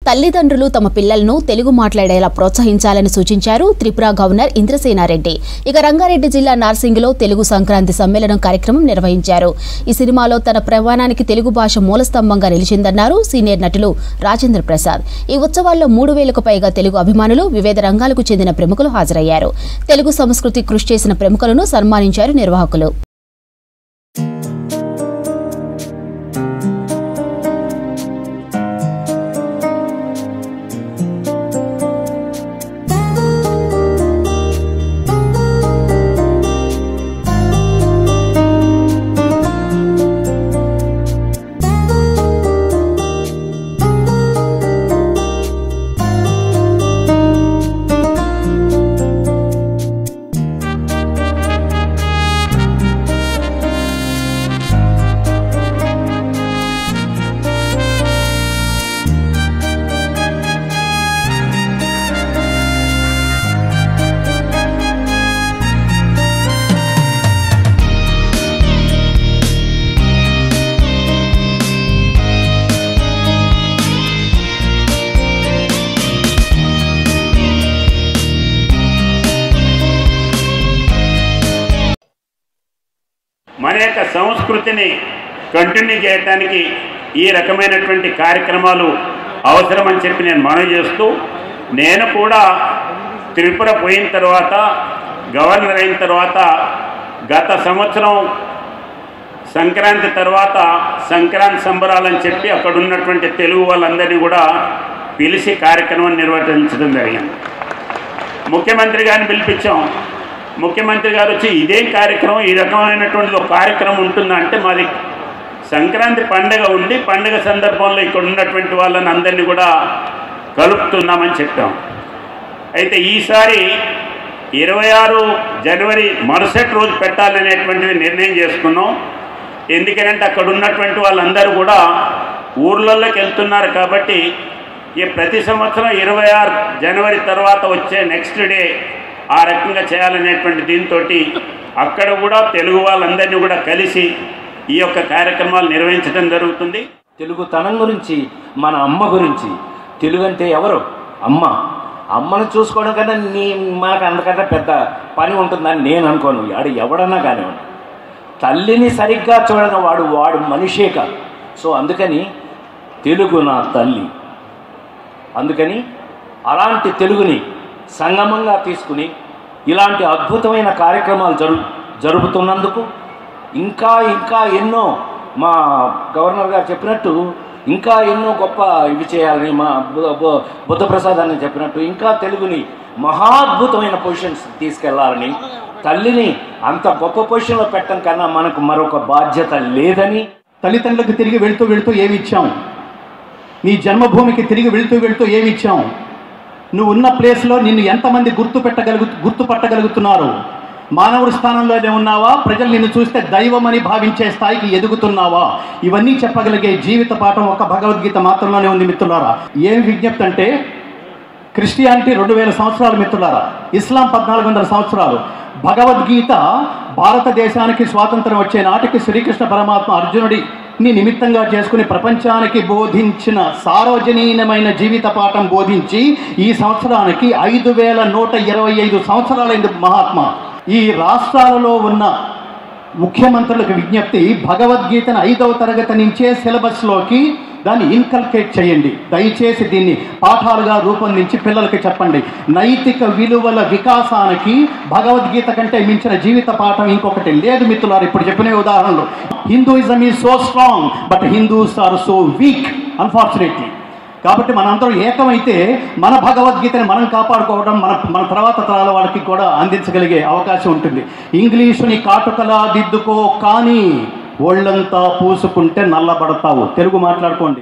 తల్లిదండ్రులు తమ పిల్లలను తెలుగు మాట్లాడేలా ప్రోత్సహించాలని సూచించారు త్రిపుర గవర్నర్ ఇంద్రసేనారెడ్డి. ఇక రంగారెడ్డి జిల్లా నార్సింగిలో తెలుగు సంక్రాంతి సమ్మేళనం కార్యక్రమం నిర్వహించారు. ఈ సినిమాలో తన ప్రయాణానికి తెలుగు భాష మూలస్తంభంగా నిలిచిందన్నారు సీనియర్ నటులు రాజేంద్ర ప్రసాద్. ఈ ఉత్సవాల్లో 3000కు పైగా తెలుగు అభిమానులు, వివిధ రంగాలకు చెందిన ప్రముఖులు హాజరయ్యారు. తెలుగు సంస్కృతి కృషి చేసిన ప్రముఖులను సన్మానించారు నిర్వాహకులు. మన యొక్క సంస్కృతిని కంటిన్యూ చేయడానికి ఈ రకమైనటువంటి కార్యక్రమాలు అవసరమని చెప్పి నేను మనవి చేస్తూ, నేను కూడా త్రిపుర పోయిన తర్వాత, గవర్నర్ అయిన తర్వాత, గత సంవత్సరం సంక్రాంతి తర్వాత సంక్రాంతి సంబరాలని చెప్పి అక్కడ ఉన్నటువంటి తెలుగు వాళ్ళందరినీ కూడా పిలిచి కార్యక్రమం నిర్వర్తించడం జరిగింది. ముఖ్యమంత్రి గారిని పిలిపించాం. ముఖ్యమంత్రి గారు వచ్చి ఇదేం కార్యక్రమం, ఈ రకమైనటువంటి ఒక కార్యక్రమం ఉంటుందంటే, మాది సంక్రాంతి పండుగ ఉంది, పండుగ సందర్భంలో ఇక్కడ ఉన్నటువంటి వాళ్ళని అందరినీ కూడా కలుపుతున్నామని చెప్పాం. అయితే ఈసారి 26 జనవరి మరుసటి రోజు పెట్టాలనేటువంటిది నిర్ణయం చేసుకున్నాం. ఎందుకంటే అక్కడ ఉన్నటువంటి వాళ్ళందరూ కూడా ఊర్లలోకి వెళ్తున్నారు కాబట్టి ప్రతి సంవత్సరం 26 జనవరి తర్వాత వచ్చే నెక్స్ట్ డే ఆ రకంగా చేయాలనేటువంటి దీంతో అక్కడ కూడా తెలుగు వాళ్ళందరినీ కూడా కలిసి ఈ యొక్క కార్యక్రమాలు నిర్వహించడం జరుగుతుంది. తెలుగుతనం గురించి, మన అమ్మ గురించి, తెలుగు అంటే ఎవరు? అమ్మ. అమ్మను చూసుకోవడం కన్నా మనకు అంతకంటే పెద్ద పని ఉంటుందని నేను అనుకోను. వాడు ఎవడన్నా కానివ్వండి, తల్లిని సరిగ్గా చూడని వాడు మనిషే కాదు. సో అందుకని తెలుగు నా తల్లి. అందుకని అలాంటి తెలుగుని సంగమంగా తీసుకుని ఇలాంటి అద్భుతమైన కార్యక్రమాలు జరుపుతున్నందుకు ఇంకా ఎన్నో, మా గవర్నర్ గారు చెప్పినట్టు ఇంకా ఎన్నో గొప్ప ఇవి చేయాలని, మా బుద్ధప్రసాద్ అని చెప్పినట్టు ఇంకా తెలుగుని మహాద్భుతమైన పొజిషన్స్ తీసుకెళ్లాలని, తల్లిని అంత గొప్ప పొజిషన్లో పెట్టడం కన్నా మనకు మరొక బాధ్యత లేదని. తల్లిదండ్రులకు తిరిగి వెళుతూ ఏమి ఇచ్చాం? నీ జన్మభూమికి తిరిగి వెళుతూ ఏమి ఇచ్చాం? నువ్వు ఉన్న ప్లేస్లో నిన్ను ఎంతమంది గుర్తుపట్టగలుగుతున్నారు? మానవుడి స్థానంలోనే ఉన్నావా? ప్రజలు నిన్ను చూస్తే దైవమని భావించే స్థాయికి ఎదుగుతున్నావా? ఇవన్నీ చెప్పగలిగే జీవిత పాఠం ఒక భగవద్గీత మాత్రంలోనే ఉంది మిత్రులారా. ఏం విజ్ఞప్తి అంటే, క్రిస్టియానిటీ 2000 సంవత్సరాలు మిత్రులారా, ఇస్లాం 1400 సంవత్సరాలు. భగవద్గీత భారతదేశానికి స్వాతంత్రం వచ్చే నాటికి శ్రీకృష్ణ పరమాత్మ అర్జునుడిని నిమిత్తంగా చేసుకుని ప్రపంచానికి బోధించిన సార్వజనీయమైన జీవిత పాఠం బోధించి ఈ సంవత్సరానికి 5125 సంవత్సరాలైంది మహాత్మా. ఈ రాష్ట్రాలలో ఉన్న ముఖ్యమంత్రులకు విజ్ఞప్తి, భగవద్గీతను 5వ తరగతి నుంచే సిలబస్లోకి దాన్ని ఇన్కల్కేట్ చేయండి. దయచేసి దీన్ని పాఠాలుగా రూపొందించి పిల్లలకి చెప్పండి. నైతిక విలువల వికాసానికి భగవద్గీత కంటే మించిన జీవిత పాఠం ఇంకొకటి లేదు మిత్రులారు. ఇప్పుడు చెప్పిన ఉదాహరణలు, Hinduism is so strong but Hindus are so weak unfortunately. కాబట్టి మనందరం ఏకమైతే మన భగవద్గీతని మనం కాపాడుకోవడం, మన తర్వాత తరాల వాళ్ళకి కూడా అందించగలిగే అవకాశం ఉంటుంది. ఇంగ్లీషుని కాటుకలా దిద్దుకో, కానీ ఒళ్ళంతా పూసుకుంటే నల్లబడతావు. తెలుగు మాట్లాడుకోండి.